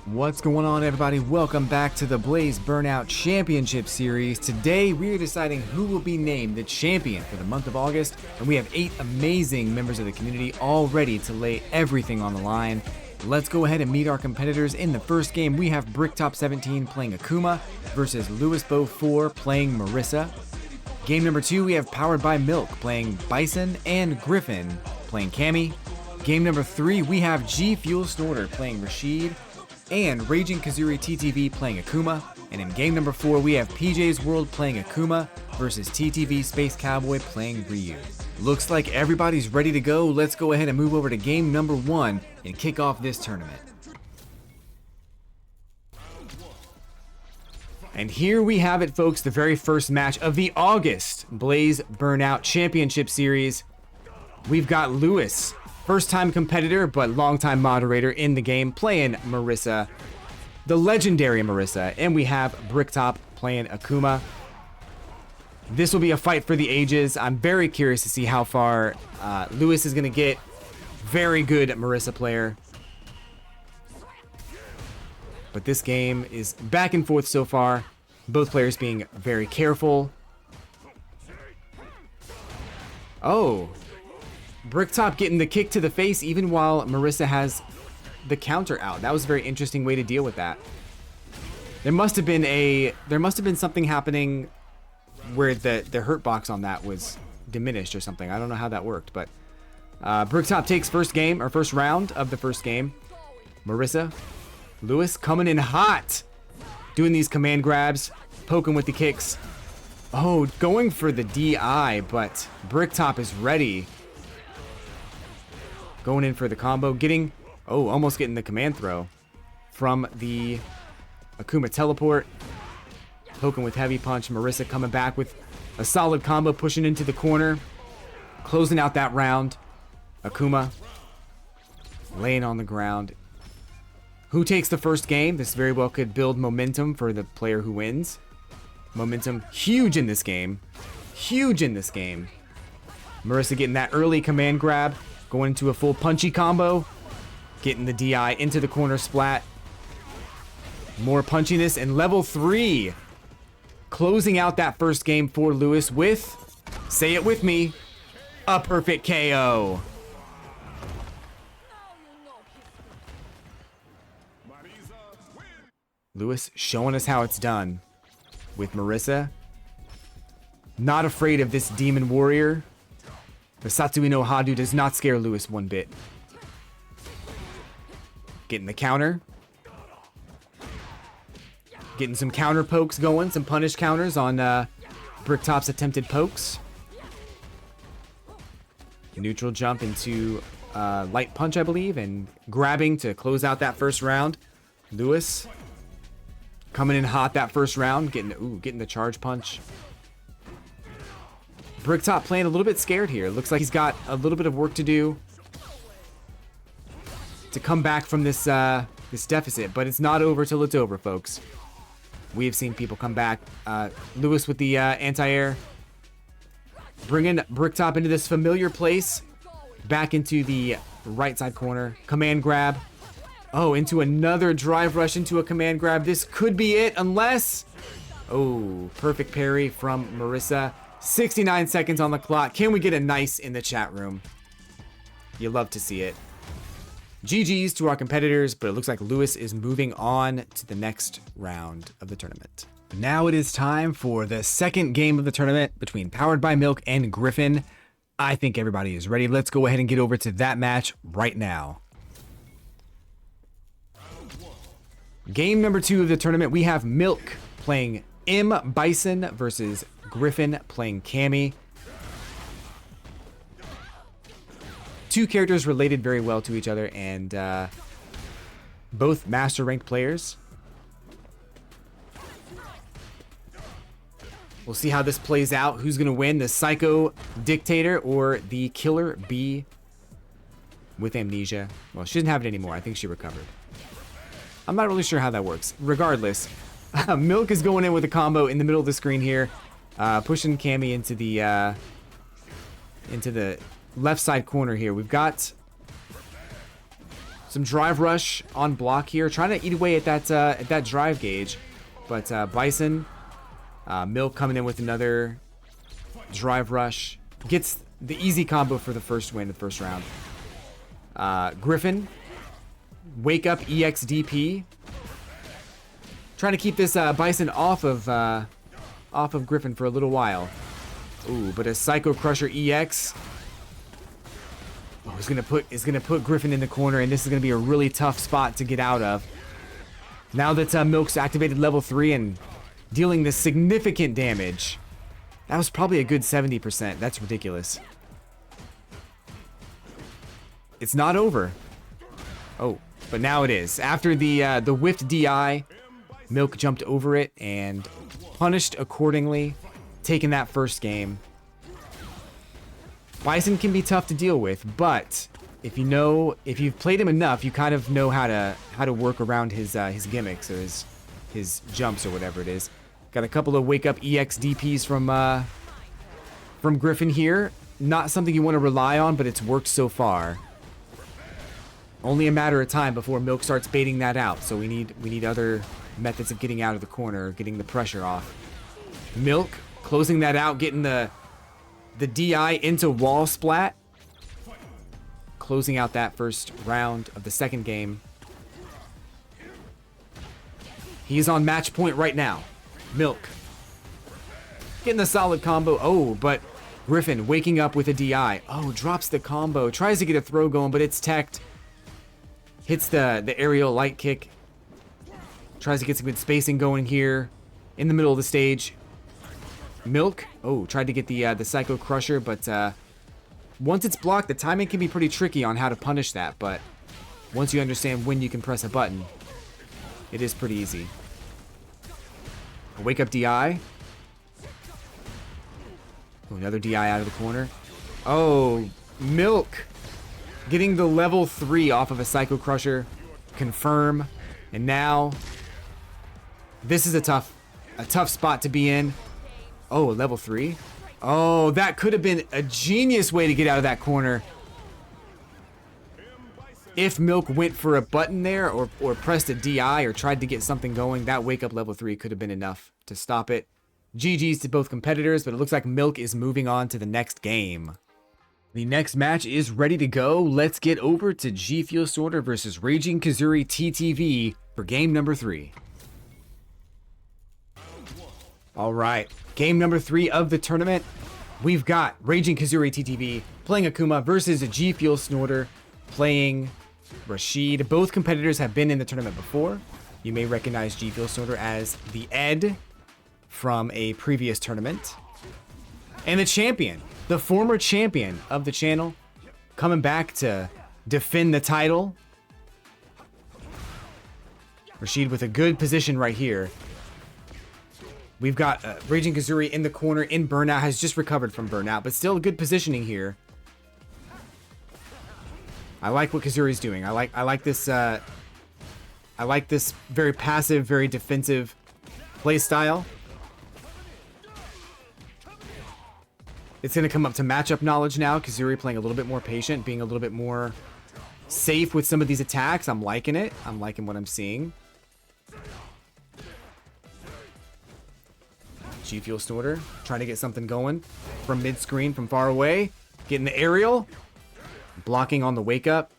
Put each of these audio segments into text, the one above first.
What's going on, everybody? Welcome back to the l3urnout Championship Series. Today we are deciding who will be named the champion for the month of August, and we have 8 amazing members of the community all ready to lay everything on the line. Let's go ahead and meet our competitors. In the first game, we have Bricktop17 playing Akuma versus LewisBo4 playing Marissa. Game number 2, we have Powered by Milk playing Bison and Griffin playing Cammy. Game number 3, we have G Fuel Snorter playing Rashid and Raging Kazuri TTV playing Akuma. And in game number 4, we have PJ's World playing Akuma versus TTV Space Cowboy playing Ryu. Looks like everybody's ready to go. Let's go ahead and move over to game number 1 and kick off this tournament. And here we have it, folks, the very first match of the August l3urnout Championship Series. We've got Lewis, first-time competitor but long-time moderator in the game, playing Marissa, the legendary Marissa, and we have Bricktop playing Akuma. This will be a fight for the ages. I'm very curious to see how far Lewis is going to get. Very good Marissa player. But this game is back and forth so far. Both players being very careful. Oh. Bricktop getting the kick to the face even while Marissa has the counter out. That was a very interesting way to deal with that. There must have been something happening where the hurt box on that was diminished or something. I don't know how that worked, but Bricktop takes first round of the first game. Marissa, Lewis coming in hot, doing these command grabs, poking with the kicks. Oh, going for the DI, but Bricktop is ready. Going in for the combo, almost getting the command throw from the Akuma teleport. Poking with heavy punch. Marissa coming back with a solid combo, pushing into the corner, closing out that round. Akuma laying on the ground. Who takes the first game? This very well could build momentum for the player who wins. Momentum huge in this game. Huge in this game. Marissa getting that early command grab. Going into a full punchy combo. Getting the DI into the corner splat. More punchiness. And level 3. Closing out that first game for Lewis with, say it with me, a perfect KO. Lewis showing us how it's done with Marissa. Not afraid of this demon warrior. The Satsui no Hadu does not scare Lewis one bit. Getting the counter. Getting some counter pokes going, some punish counters on Bricktop's attempted pokes. Neutral jump into light punch, I believe, and grabbing to close out that first round. Lewis coming in hot that first round, getting the charge punch. Bricktop playing a little bit scared here. Looks like he's got a little bit of work to do to come back from this this deficit, but it's not over till it's over, folks. We have seen people come back. Lewis with the anti-air. Bringing Bricktop into this familiar place. Back into the right side corner. Command grab. Oh, into another drive rush into a command grab. This could be it unless... Oh, perfect parry from Marissa. 69 seconds on the clock. Can we get a nice in the chat room? You love to see it. GG's to our competitors, but it looks like Lewis is moving on to the next round of the tournament. Now it is time for the second game of the tournament between Powered by Milk and Griffin. I think everybody is ready. Let's go ahead and get over to that match right now. Game number 2 of the tournament, we have Milk playing Bison versus Griffin playing Cammy. Two characters related very well to each other, and both master ranked players. We'll see how this plays out. Who's going to win, the Psycho Dictator or the Killer Bee with amnesia? Well, she doesn't have it anymore. I think she recovered. I'm not really sure how that works. Regardless, Milk is going in with a combo in the middle of the screen here, pushing Cammy into the left side corner here. We've got Some drive rush on block here, trying to eat away at that drive gauge. But Bison, Milk coming in with another drive rush. Gets the easy combo for the first win of the first round. Griffin, wake up EXDP. Trying to keep this Bison off of Griffin for a little while. Ooh, but a Psycho Crusher EX. Oh, is gonna put Griffin in the corner, and this is gonna be a really tough spot to get out of. Now that Milk's activated level 3 and dealing this significant damage. That was probably a good 70%. That's ridiculous. It's not over. Oh, but now it is. After the whiffed DI, Milk jumped over it and punished accordingly, taking that first game. Bison can be tough to deal with, but if you've played him enough, you kind of know how to work around his gimmicks or his jumps or whatever it is. Got a couple of wake up EX DPs from Griffin here. Not something you want to rely on, but it's worked so far. Only a matter of time before Milk starts baiting that out. So we need other methods of getting out of the corner, getting the pressure off. Milk closing that out, getting the DI into wall splat. Closing out that first round of the second game. He's on match point right now. Milk getting the solid combo. Oh, but Griffin waking up with a DI. Oh, drops the combo. Tries to get a throw going, but it's teched. Hits the aerial light kick. Tries to get some good spacing going here in the middle of the stage. Milk. Oh, tried to get the Psycho Crusher, but once it's blocked, the timing can be pretty tricky on how to punish that. But once you understand when you can press a button, it is pretty easy. A wake up DI. Oh, another DI out of the corner. Oh, Milk getting the level 3 off of a Psycho Crusher. Confirm. And now this is a tough spot to be in. Oh, level 3. Oh, that could have been a genius way to get out of that corner. If Milk went for a button there or pressed a DI or tried to get something going, that wake up level 3 could have been enough to stop it. GG's to both competitors, but it looks like Milk is moving on to the next game. The next match is ready to go. Let's get over to G Fuel Sorter versus Raging Kazuri TTV for game number 3. All right, game number 3 of the tournament. We've got Raging Kazuri TTV playing Akuma versus G Fuel Snorter playing Rashid. Both competitors have been in the tournament before. You may recognize G Fuel Snorter as the Ed from a previous tournament. And the champion, the former champion of the channel, coming back to defend the title. Rashid with a good position right here. We've got Raging Kazuri in the corner in burnout, has just recovered from burnout, but still good positioning here. I like what Kazuri's doing. I like this very passive, very defensive play style. It's going to come up to matchup knowledge now. Kazuri playing a little bit more patient, being a little bit more safe with some of these attacks. I'm liking it. I'm liking what I'm seeing. G Fuel Snorter trying to get something going from mid-screen, from far away. Getting the aerial. Blocking on the wake up.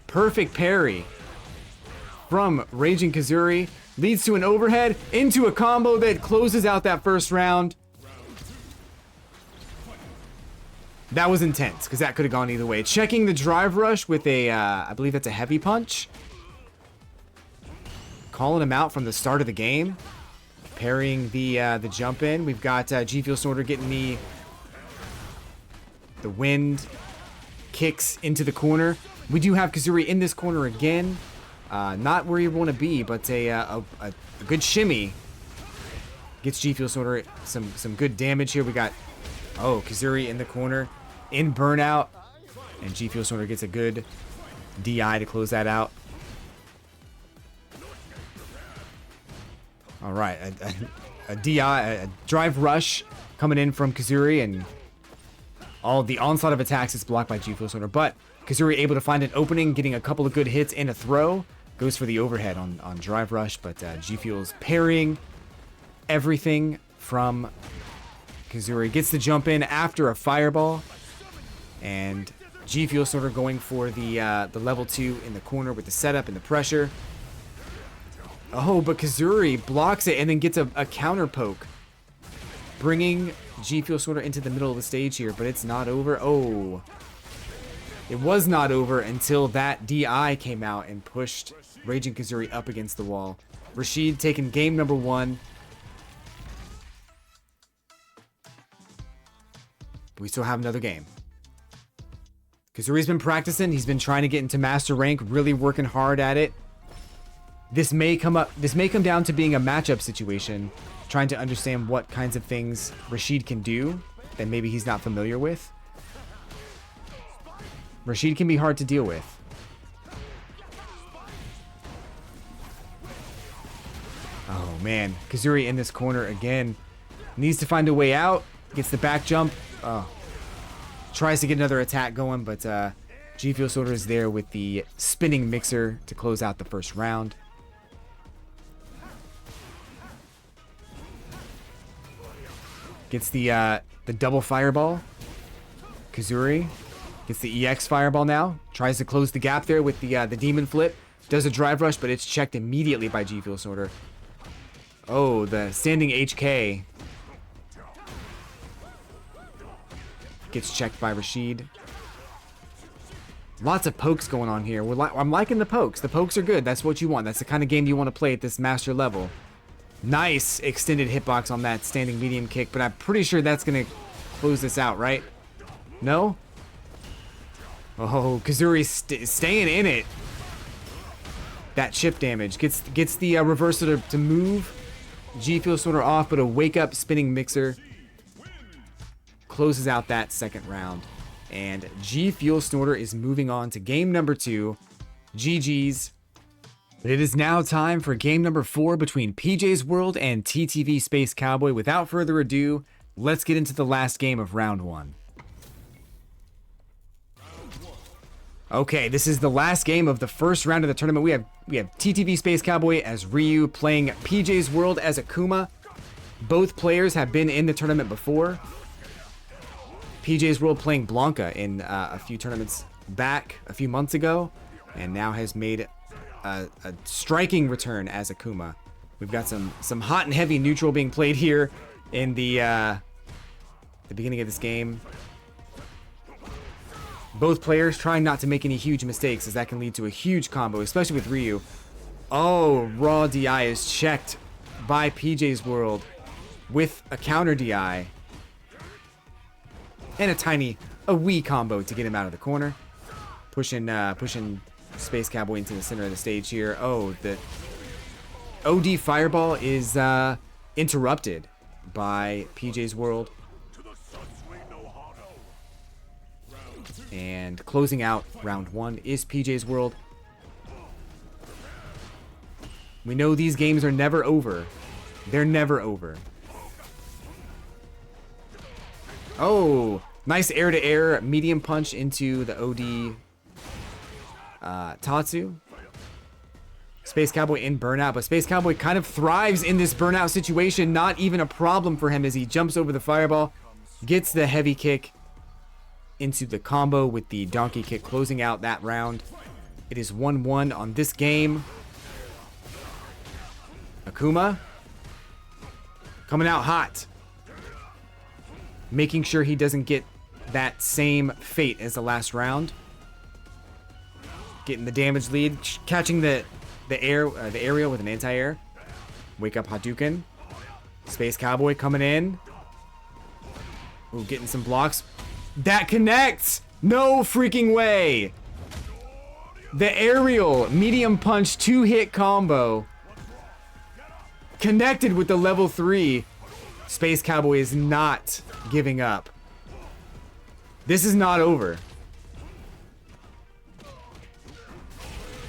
Perfect parry from Raging Kazuri. Leads to an overhead into a combo that closes out that first round. That was intense, because that could have gone either way. Checking the drive rush with a, I believe that's a heavy punch. Calling him out from the start of the game. Parrying the jump in. We've got G Fuel Snorter getting the wind kicks into the corner. We do have Kazuri in this corner again. Not where you want to be, but a good shimmy. Gets G Fuel Snorter some good damage here. We got, oh, Kazuri in the corner. In burnout. And G Fuel Snorter gets a good DI to close that out. All right, a DI, a drive rush coming in from Kazuri, and all the onslaught of attacks is blocked by G Fuel Snorter. But Kazuri able to find an opening, getting a couple of good hits and a throw. Goes for the overhead on Drive Rush, but G Fuel's parrying everything from Kazuri. Gets the jump in after a fireball. And G Fuel sort of going for the level 2 in the corner with the setup and the pressure. Oh, but Kazuri blocks it and then gets a counter poke. Bringing G Fuel sort of into the middle of the stage here, but it's not over. Oh. It was not over until that DI came out and pushed Raging Kazuri up against the wall. Rashid taking game number 1. We still have another game. Kazuri's been practicing. He's been trying to get into master rank, really working hard at it. This may come down to being a matchup situation, trying to understand what kinds of things Rashid can do that maybe he's not familiar with. Rashid can be hard to deal with. Oh man, Kazuri in this corner again. Needs to find a way out. Gets the back jump. Oh. Tries to get another attack going, but G Fuel Sorter is there with the spinning mixer to close out the first round. Gets the double fireball. Kazuri gets the EX fireball now. Tries to close the gap there with the demon flip. Does a drive rush, but it's checked immediately by G Fuel Sorter. Oh, the standing HK. Gets checked by Rashid. Lots of pokes going on here. I'm liking the pokes. The pokes are good. That's what you want. That's the kind of game you want to play at this master level. Nice extended hitbox on that standing medium kick, but I'm pretty sure that's going to close this out, right? No? Oh, Kazuri's staying in it. That chip damage. Gets the reversal to move. G Fuel Sorter off, but a wake up spinning mixer closes out that second round. And G Fuel Snorter is moving on to game number 2. GG's. But it is now time for game number 4 between PJ's World and TTV Space Cowboy. Without further ado, let's get into the last game of round 1. Okay, this is the last game of the first round of the tournament. We have TTV Space Cowboy as Ryu playing PJ's World as Akuma. Both players have been in the tournament before. PJ's World playing Blanca in a few tournaments back a few months ago, and now has made a striking return as Akuma. We've got some hot and heavy neutral being played here in the beginning of this game. Both players trying not to make any huge mistakes, as that can lead to a huge combo, especially with Ryu. Oh, raw DI is checked by PJ's World with a counter DI. And a wee combo to get him out of the corner. Pushing Space Cowboy into the center of the stage here. Oh, the OD Fireball is interrupted by PJ's World. And closing out round 1 is PJ's World. We know these games are never over. They're never over. Oh, nice air-to-air medium punch into the OD Tatsu. Space Cowboy in burnout, but Space Cowboy kind of thrives in this burnout situation. Not even a problem for him as he jumps over the fireball, gets the heavy kick into the combo with the donkey kick, closing out that round. It is 1-1 on this game. Akuma coming out hot, making sure he doesn't get that same fate as the last round. Getting the damage lead, catching the aerial with an anti-air. Wake up Hadouken. Space Cowboy coming in. Ooh, getting some blocks. That connects! No freaking way! The aerial medium punch 2-hit combo connected with the level 3. Space Cowboy is not giving up. This is not over.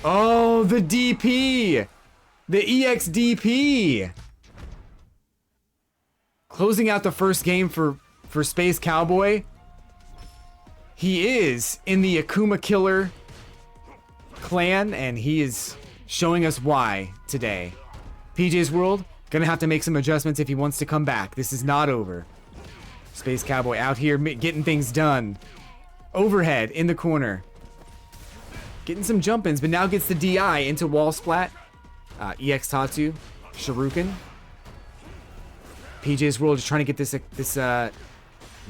Oh, the DP! The EX DP! Closing out the first game for Space Cowboy. He is in the Akuma Killer clan, and he is showing us why today. PJ's World, gonna have to make some adjustments if he wants to come back. This is not over. Space Cowboy out here getting things done. Overhead in the corner. Getting some jump-ins, but now gets the DI into wall splat. EX Tatsu, Shuriken. PJ's World is trying to get this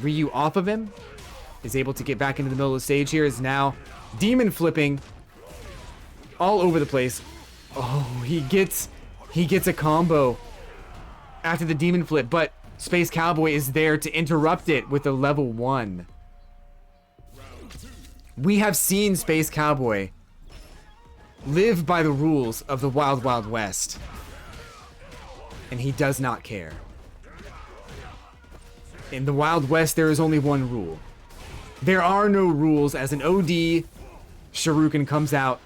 Ryu off of him. Is able to get back into the middle of the stage here. Is now demon flipping all over the place. Oh, he gets a combo after the demon flip, but Space Cowboy is there to interrupt it with a level 1. We have seen Space Cowboy live by the rules of the Wild Wild West, and he does not care. In the Wild West, there is only one rule. There are no rules as an OD Shuriken comes out,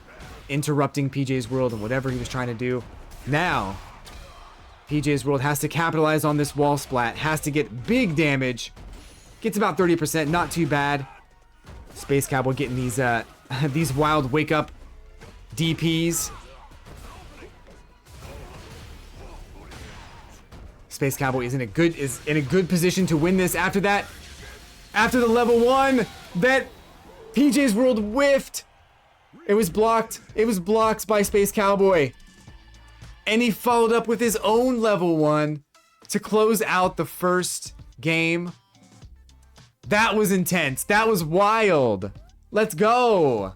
interrupting PJ's World and whatever he was trying to do. Now, PJ's World has to capitalize on this wall splat, has to get big damage. Gets about 30%, not too bad. Space Cowboy getting these wild wake up DPs. Space Cowboy is in a good position to win this after that. After the level 1 that PJ's World whiffed. It was blocked. It was blocked by Space Cowboy. And he followed up with his own level 1 to close out the first game. That was intense. That was wild. Let's go.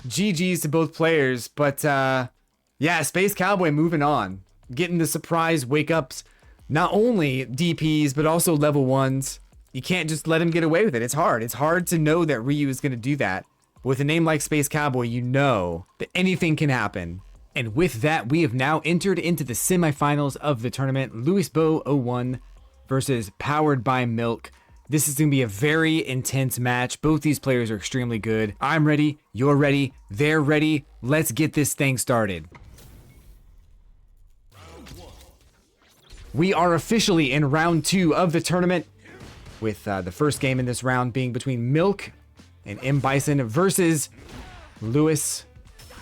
GG's to both players. But yeah, Space Cowboy moving on. Getting the surprise wake ups. Not only DPs, but also level 1s. You can't just let him get away with it. It's hard. It's hard to know that Ryu is going to do that. With a name like Space Cowboy, you know that anything can happen. And with that, we have now entered into the semifinals of the tournament. Louis Bo 01 versus Powered by Milk. This is going to be a very intense match. Both these players are extremely good. I'm ready. You're ready. They're ready. Let's get this thing started. We are officially in round 2 of the tournament, with the first game in this round being between Milk and M. Bison versus Louis,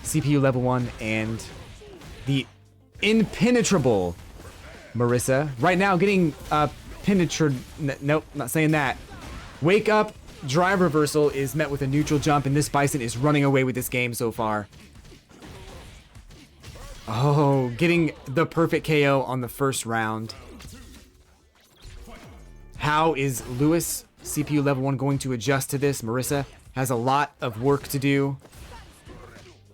CPU level 1, and the impenetrable Marissa. Right now getting nope, not saying that. Wake up, drive reversal is met with a neutral jump, and this Bison is running away with this game so far. Oh, getting the perfect KO on the first round. How is Louis, CPU level 1, going to adjust to this? Marissa has a lot of work to do.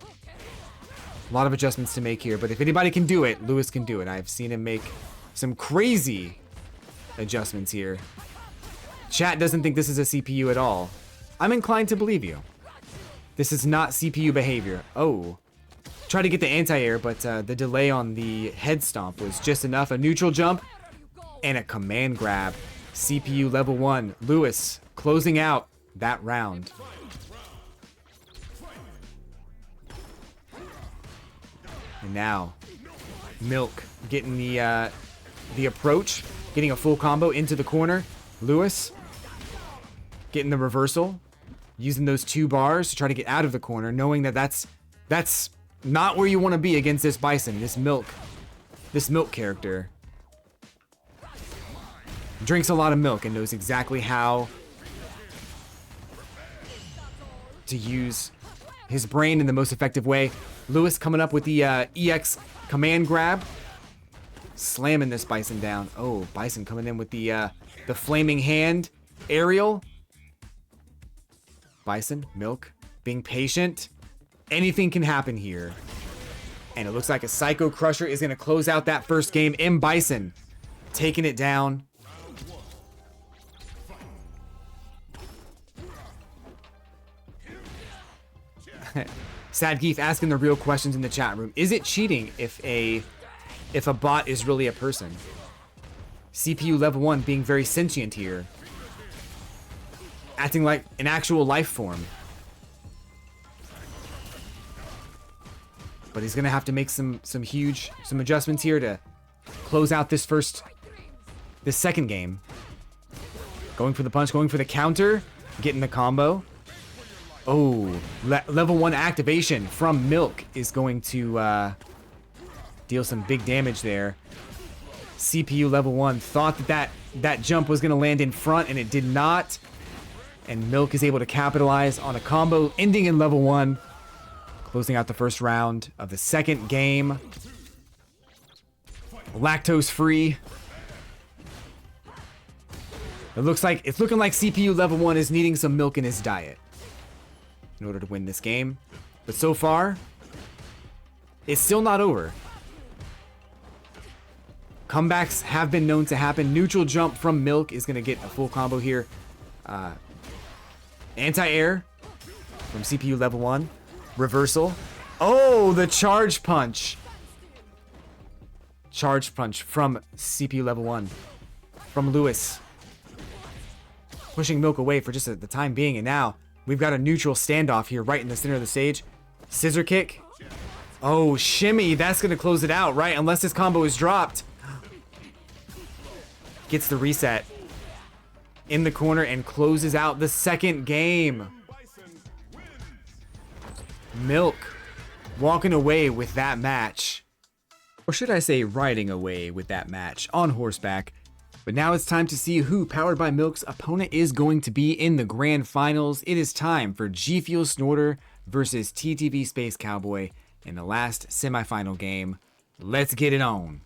A lot of adjustments to make here, but if anybody can do it, Louis can do it. I've seen him make some crazy adjustments here. Chat doesn't think this is a CPU at all. I'm inclined to believe you. This is not CPU behavior. Oh. Try to get the anti-air, but the delay on the head stomp was just enough. A neutral jump and a command grab. CPU level 1. Louis closing out that round. And now, Milk getting the approach, getting a full combo into the corner. Louis getting the reversal, using those 2 bars to try to get out of the corner, knowing that that's not where you want to be against this Bison, this Milk character. Drinks a lot of milk and knows exactly how to use his brain in the most effective way. Louis coming up with the EX command grab. Slamming this Bison down. Oh, Bison coming in with the flaming hand aerial. Bison, Milk, being patient. Anything can happen here. And it looks like a Psycho Crusher is going to close out that first game. M. Bison taking it down. Sad Geef asking the real questions in the chat room. Is it cheating if a bot is really a person? CPU level 1 being very sentient here. Acting like an actual life form. But he's gonna have to make some adjustments here to close out this second game. Going for the punch, going for the counter, getting the combo. Oh, level 1 activation from Milk is going to deal some big damage there. CPU level 1 thought that jump was going to land in front, and it did not. And Milk is able to capitalize on a combo, ending in level 1, closing out the first round of the second game. Lactose free. It's looking like CPU level 1 is needing some milk in his diet in order to win this game. But so far, it's still not over. Comebacks have been known to happen. Neutral jump from Milk is going to get a full combo here. Anti-air from CPU level 1. Reversal. Oh, the charge punch. Charge punch from CPU level 1. From Lewis. Pushing Milk away for just the time being. And now we've got a neutral standoff here right in the center of the stage. Scissor kick. Oh, shimmy. That's going to close it out, right? Unless this combo is dropped. Gets the reset in the corner and closes out the second game. Milk walking away with that match. Or should I say riding away with that match on horseback. But now it's time to see who Powered by Milk's opponent is going to be in the grand finals. It is time for G Fuel Snorter versus TTV Space Cowboy in the last semifinal game. Let's get it on.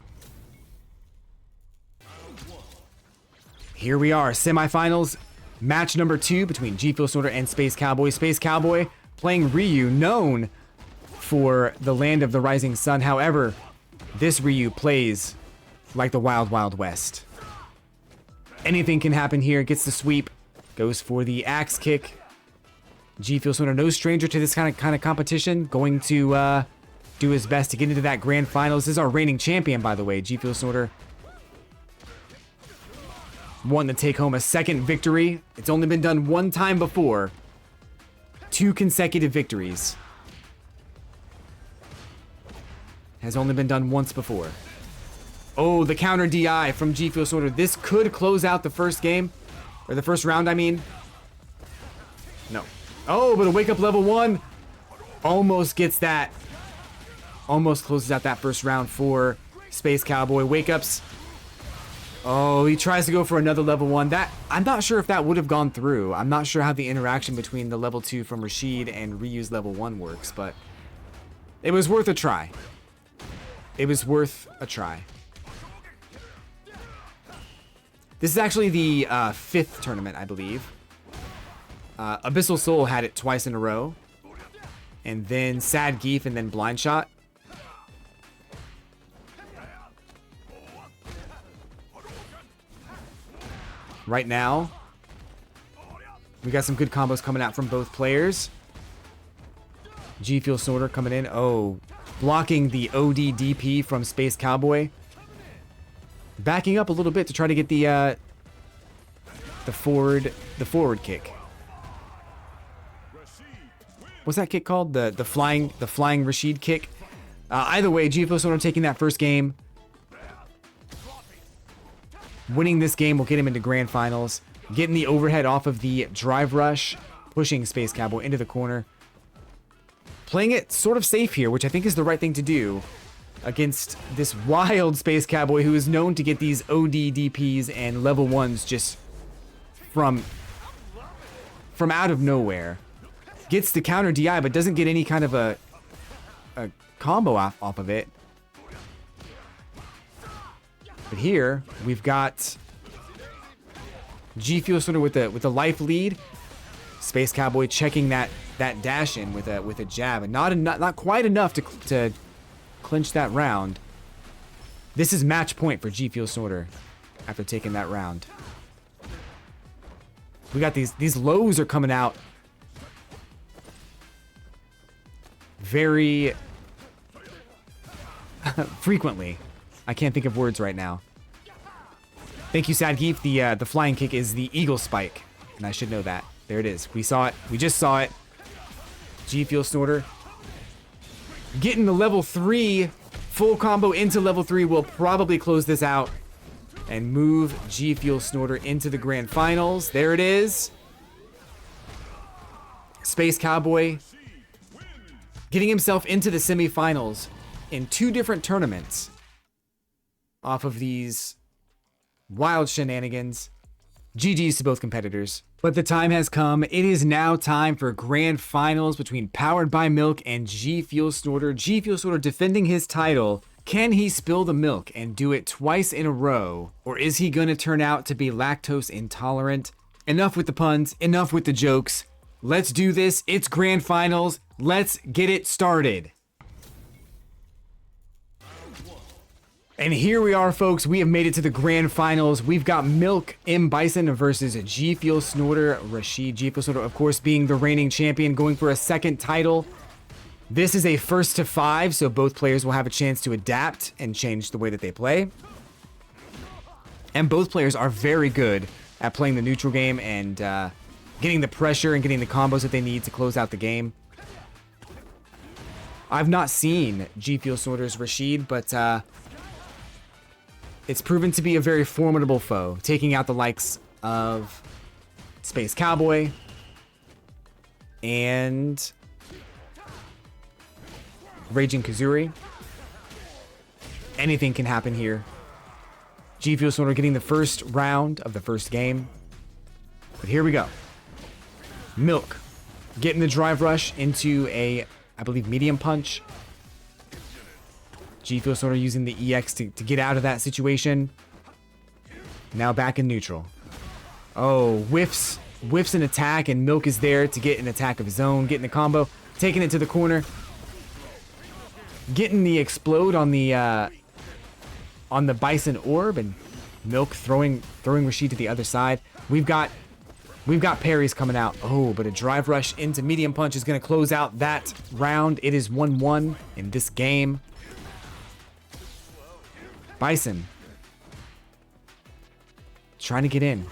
Here we are, semifinals, match number 2 between G Fuel Snorter and Space Cowboy. Space Cowboy playing Ryu, known for the Land of the Rising Sun. However, this Ryu plays like the Wild Wild West. Anything can happen here. Gets the sweep, goes for the axe kick. G Fuel Snorter, no stranger to this kind of competition, going to do his best to get into that grand finals. This is our reigning champion, by the way. G Fuel Snorter wanting to take home a second victory. It's only been done one time before. 2 consecutive victories. Has only been done once before. Oh, the counter DI from G Fuel Snorter. This could close out the first game. Or the first round, I mean. No. Oh, but a wake up level 1. Almost gets that. Almost closes out that first round for Space Cowboy. Wake ups. Oh, he tries to go for another level 1. I'm not sure if that would have gone through. I'm not sure how the interaction between the level 2 from Rashid and Ryu's level 1 works, but it was worth a try. It was worth a try. This is actually the 5th tournament, I believe. Abyssal Soul had it twice in a row. And then Sad Geef and then Blind Shot. Right now, we got some good combos coming out from both players. G Fuel Snorter coming in. Oh, blocking the OD DP from Space Cowboy. Backing up a little bit to try to get the forward kick. What's that kick called? The flying Rashid kick. Either way, G Fuel Snorter taking that first game. Winning this game will get him into grand finals. Getting the overhead off of the drive rush. Pushing Space Cowboy into the corner. Playing it sort of safe here, which I think is the right thing to do against this wild Space Cowboy who is known to get these OD DPs and level 1s just from out of nowhere. Gets the counter DI, but doesn't get any kind of a combo off of it. But here we've got G Fuel Snorter with the life lead. Space Cowboy checking that dash in with a jab, and not quite enough to clinch that round. This is match point for G Fuel Snorter after taking that round. We got these lows are coming out very frequently. I can't think of words right now. Thank you, Sad Geef. The flying kick is the Eagle Spike, and I should know that. There it is. We saw it. We just saw it. G Fuel Snorter getting the level 3 full combo into level 3 will probably close this out and move G Fuel Snorter into the grand finals. There it is. Space Cowboy getting himself into the semifinals in 2 different tournaments off of these wild shenanigans. GG's to both competitors. But the time has come. It is now time for grand finals between Powered by Milk and G Fuel Snorter. G Fuel Snorter defending his title. Can he spill the milk and do it twice in a row? Or is he going to turn out to be lactose intolerant? Enough with the puns, enough with the jokes. Let's do this. It's grand finals. Let's get it started. And here we are, folks. We have made it to the grand finals. We've got Milk M. Bison versus G Fuel Snorter Rashid. G Fuel Snorter, of course, being the reigning champion, going for a second title. This is a 1st to 5, so both players will have a chance to adapt and change the way that they play. And both players are very good at playing the neutral game and getting the pressure and getting the combos that they need to close out the game. I've not seen G Fuel Snorter's Rashid, but it's proven to be a very formidable foe, taking out the likes of Space Cowboy and Raging Kazuri. Anything can happen here. G Fuel Snorter getting the first round of the first game. But here we go. Milk getting the drive rush into a, I believe, medium punch. G Fuel Snorter using the EX to get out of that situation. Now back in neutral. Oh, whiffs an attack, and Milk is there to get an attack of his own, getting a combo, taking it to the corner. Getting the explode on the Bison orb, and Milk throwing Rashid to the other side. We've got parries coming out. Oh, but a drive rush into medium punch is going to close out that round. It is 1-1 in this game. Bison trying to get in.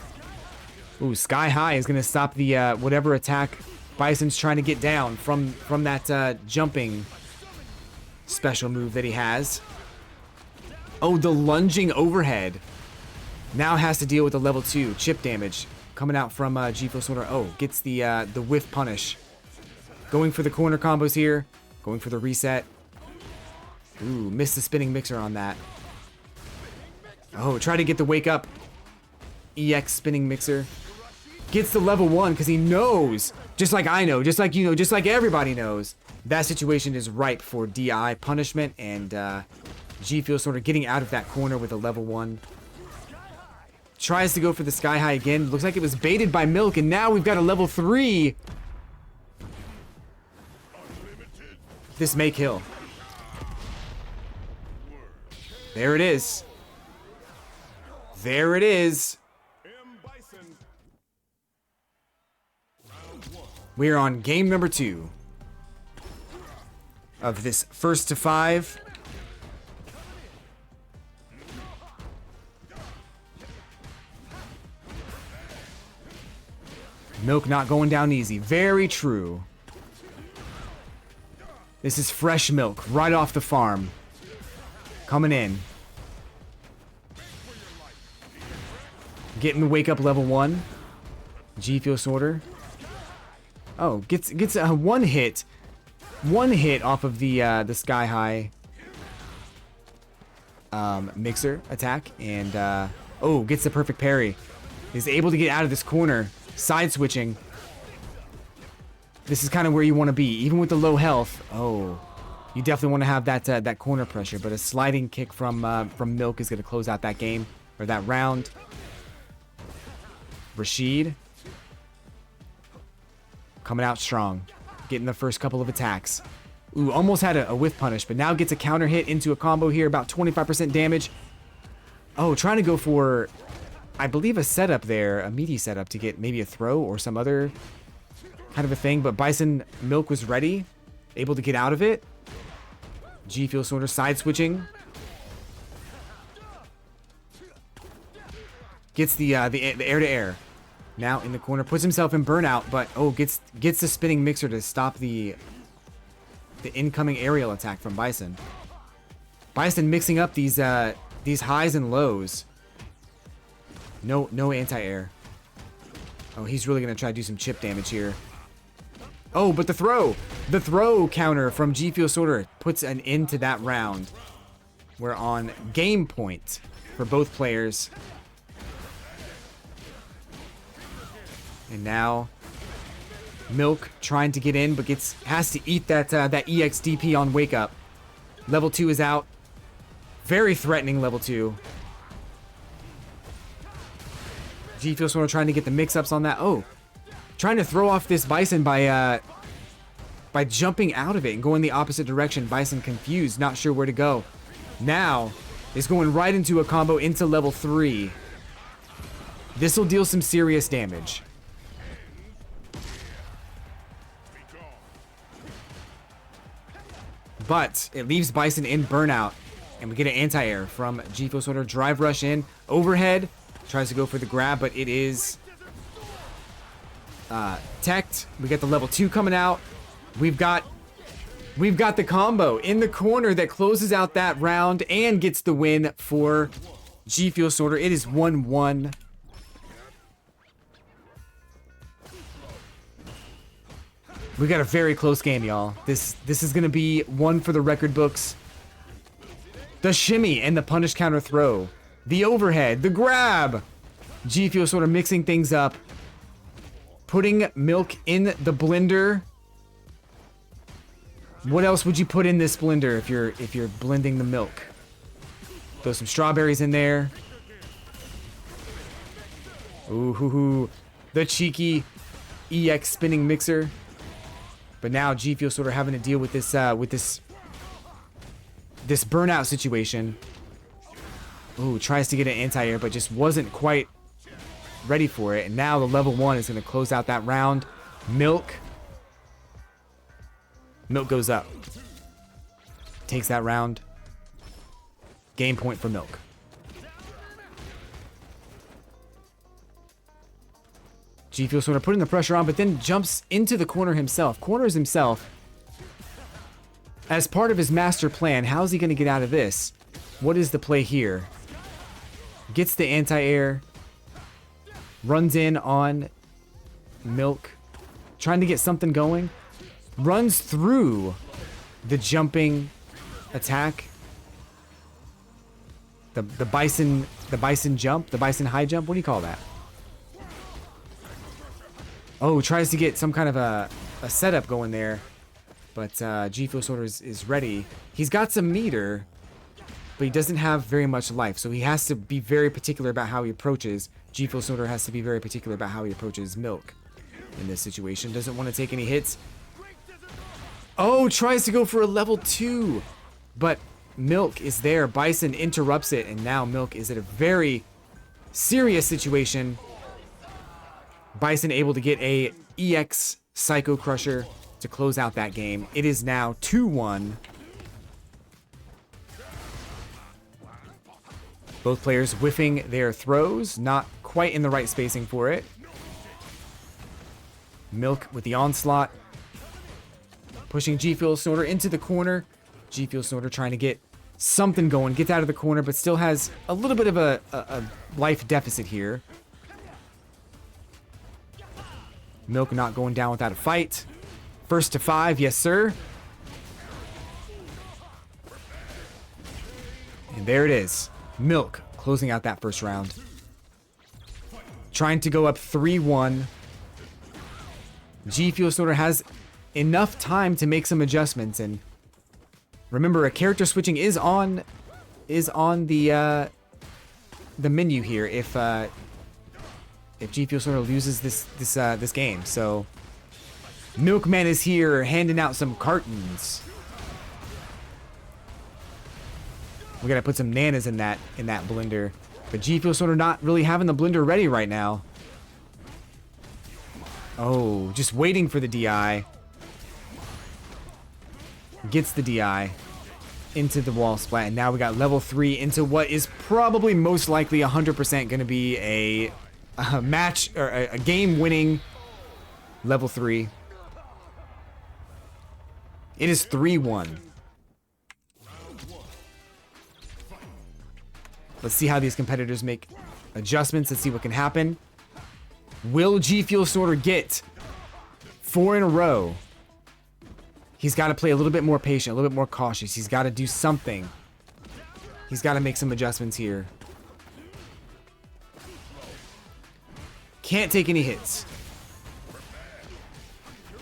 Ooh, Sky High is going to stop the whatever attack Bison's trying to get down from that jumping special move that he has. Oh, the lunging overhead now has to deal with the level 2 chip damage coming out from G Fuel Snorter. Oh, gets the whiff punish. Going for the corner combos here. Going for the reset. Ooh, missed the spinning mixer on that. Oh, try to get the wake up. EX spinning mixer. Gets the level 1 because he knows, just like I know, just like you know, just like everybody knows, that situation is ripe for DI punishment, and G Fuel Snorter getting out of that corner with a level 1. Tries to go for the Sky High again. Looks like it was baited by Milk, and now we've got a level 3. This may kill. There it is. There it is. We're on game number 2 of this 1st to 5. Milk not going down easy. Very true. This is fresh milk right off the farm. Coming in. Getting the wake up level 1. G Fuel Snorter. Oh, gets a one hit off of the Sky High mixer attack, and oh, gets the perfect parry. Is able to get out of this corner, side switching. This is kind of where you want to be, even with the low health. Oh, you definitely want to have that corner pressure, but a sliding kick from Milk is going to close out that game or that round. Rashid coming out strong, getting the first couple of attacks. Ooh, almost had a whiff punish, but now gets a counter hit into a combo here, about 25% damage. Oh, trying to go for, I believe, a setup there, a meaty setup to get maybe a throw or some other kind of a thing, but Bison Milk was ready, able to get out of it. G Fuel Snorter side switching. Gets the air to air. Now in the corner, puts himself in burnout, but oh, gets the spinning mixer to stop the incoming aerial attack from Bison. Bison mixing up these highs and lows. No anti-air. Oh, he's really gonna try to do some chip damage here. Oh, but the throw counter from G Fuel Sorter puts an end to that round. We're on game point for both players. And now Milk trying to get in, but has to eat that EXDP on Wake Up. Level 2 is out. Very threatening level 2. G Fuel Sorter trying to get the mix-ups on that. Oh, trying to throw off this Bison by jumping out of it and going the opposite direction. Bison confused, not sure where to go. Now is going right into a combo into level 3. This will deal some serious damage. But it leaves Bison in burnout. And we get an anti-air from G Fuel Sorter. Drive rush in. Overhead. Tries to go for the grab, but it is teched. We get the level 2 coming out. We've got the combo in the corner that closes out that round and gets the win for G Fuel Sorter. It is 1-1. We got a very close game, y'all. This is gonna be one for the record books. The shimmy and the punish counter throw. The overhead, the grab. G Fuel Sorter mixing things up. Putting Milk in the blender. What else would you put in this blender if you're blending the milk? Throw some strawberries in there. Ooh, hoo, hoo. The cheeky EX spinning mixer. But now G Fuel Sorter having to deal with this burnout situation. Ooh, tries to get an anti-air, but just wasn't quite ready for it. And now the level 1 is going to close out that round. Milk goes up. Takes that round. Game point for Milk. G Fuel Sorter putting the pressure on, but then jumps into the corner himself. Corners himself. As part of his master plan, how's he going to get out of this? What is the play here? Gets the anti-air. Runs in on Milk. Trying to get something going. Runs through the jumping attack. The bison jump, the bison high jump. What do you call that? Oh, tries to get some kind of a setup going there. But G Fuel Sorter is ready. He's got some meter, but he doesn't have very much life. So he has to be very particular about how he approaches. G Fuel Sorter has to be very particular about how he approaches Milk in this situation. Doesn't want to take any hits. Oh, tries to go for a level 2. But Milk is there. Bison interrupts it. And now Milk is at a very serious situation. Bison able to get a EX Psycho Crusher to close out that game. It is now 2-1. Both players whiffing their throws. Not quite in the right spacing for it. Milk with the onslaught. Pushing G Fuel Sorter into the corner. G Fuel Sorter trying to get something going. Gets out of the corner, but still has a little bit of a life deficit here. Milk not going down without a fight. First to 5, yes sir. And there it is. Milk closing out that first round. Trying to go up 3-1. G Fuel Sorter has enough time to make some adjustments, and remember, a character switching is on the menu here if G Fuel Sorter loses this game. So Milkman is here handing out some cartons. We gotta put some nanas in that blender. But G Fuel Sorter not really having the blender ready right now. Oh, just waiting for the DI. Gets the DI into the wall splat, and now we got level 3 into what is probably most likely 100% going to be a match or a game-winning level 3. It is 3-1. Let's see how these competitors make adjustments and see what can happen. Will G Fuel Sorter get 4 in a row. He's got to play a little bit more patient, a little bit more cautious. He's got to do something. He's got to make some adjustments here. Can't take any hits.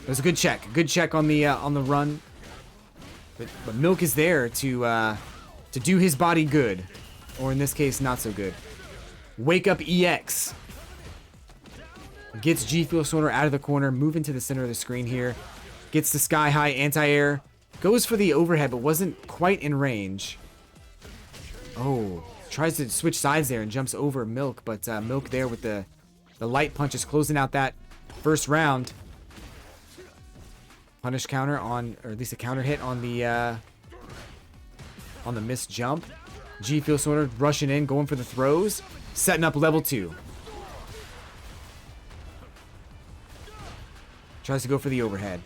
It was a good check. Good check on the run. But Milk is there to do his body good. Or in this case, not so good. Wake Up EX. Gets G Fuel Sorter out of the corner. Moving to the center of the screen here. Gets the sky high anti-air. Goes for the overhead, but wasn't quite in range. Oh, tries to switch sides there and jumps over Milk. But Milk there with the light punches closing out that first round. Punish counter on, or at least a counter hit on the missed jump. G Fuel Sorter rushing in, going for the throws. Setting up level 2. Tries to go for the overhead.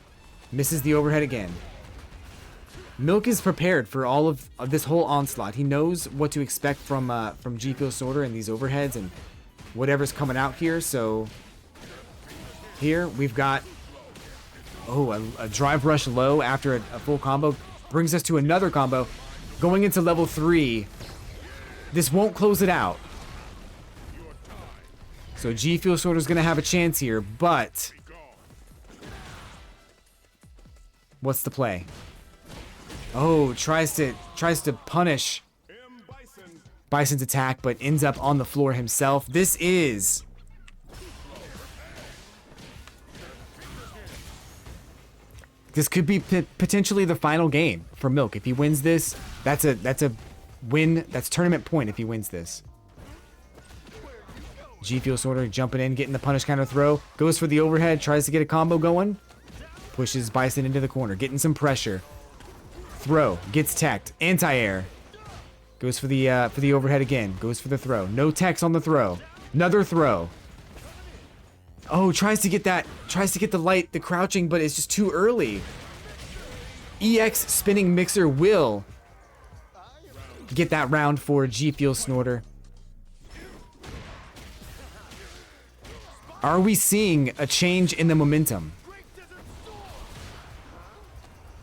Misses the overhead again. Milk is prepared for all of this whole onslaught. He knows what to expect from G Fuel Sorter and these overheads and whatever's coming out here. So here we've got a drive rush low after a full combo. Brings us to another combo. Going into level 3. This won't close it out. So G Fuel Sorter is going to have a chance here, but what's the play? Oh, tries to punish Bison's attack, but ends up on the floor himself. This could be potentially the final game for Milk. If he wins this, that's a win. That's tournament point if he wins this. G Fuel Sorter jumping in, getting the punish counter throw. Goes for the overhead, tries to get a combo going. Pushes Bison into the corner, getting some pressure. Throw, gets teched, anti-air. Goes for the overhead again. Goes for the throw. No techs on the throw. Another throw. Oh, tries to get the crouching, but it's just too early. EX spinning mixer will get that round for G Fuel Sorter. Are we seeing a change in the momentum?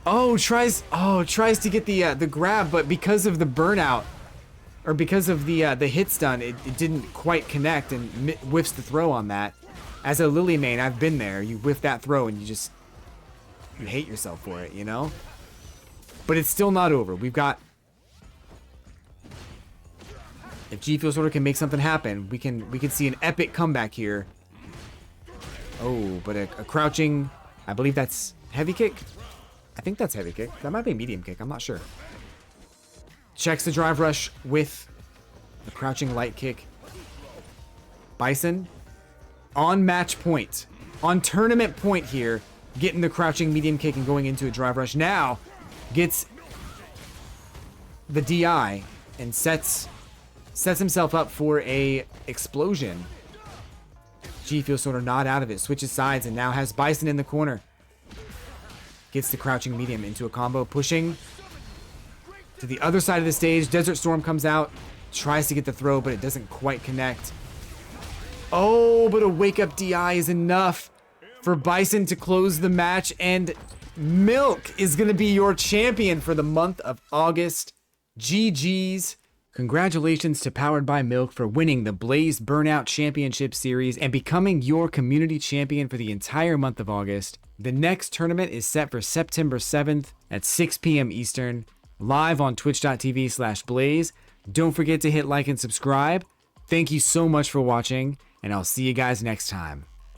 Oh, tries to get the grab, but because of the burnout, or because of the hit stun, it didn't quite connect and whiffs the throw on that. As a Lily main, I've been there. You whiff that throw and you hate yourself for it, you know? But it's still not over. We've got, if G Fuel Sorter can make something happen, we can see an epic comeback here. Oh, but a crouching, I believe that's heavy kick. I think that's heavy kick. That might be medium kick. I'm not sure. Checks the drive rush with the crouching light kick. Bison on match point. On tournament point here. Getting the crouching medium kick and going into a drive rush. Now gets the DI and sets himself up for a explosion. G Fuel Sorter not out of it. Switches sides and now has Bison in the corner. Gets the crouching medium into a combo, pushing to the other side of the stage. Desert Storm comes out, tries to get the throw, but it doesn't quite connect. Oh, but a wake up DI is enough for Bison to close the match, and Milk is going to be your champion for the month of August. GG's. Congratulations to Powered by Milk for winning the Blaze Burnout Championship Series and becoming your community champion for the entire month of August. The next tournament is set for September 7th at 6 p.m. Eastern, live on twitch.tv/blaze. Don't forget to hit like and subscribe. Thank you so much for watching, and I'll see you guys next time.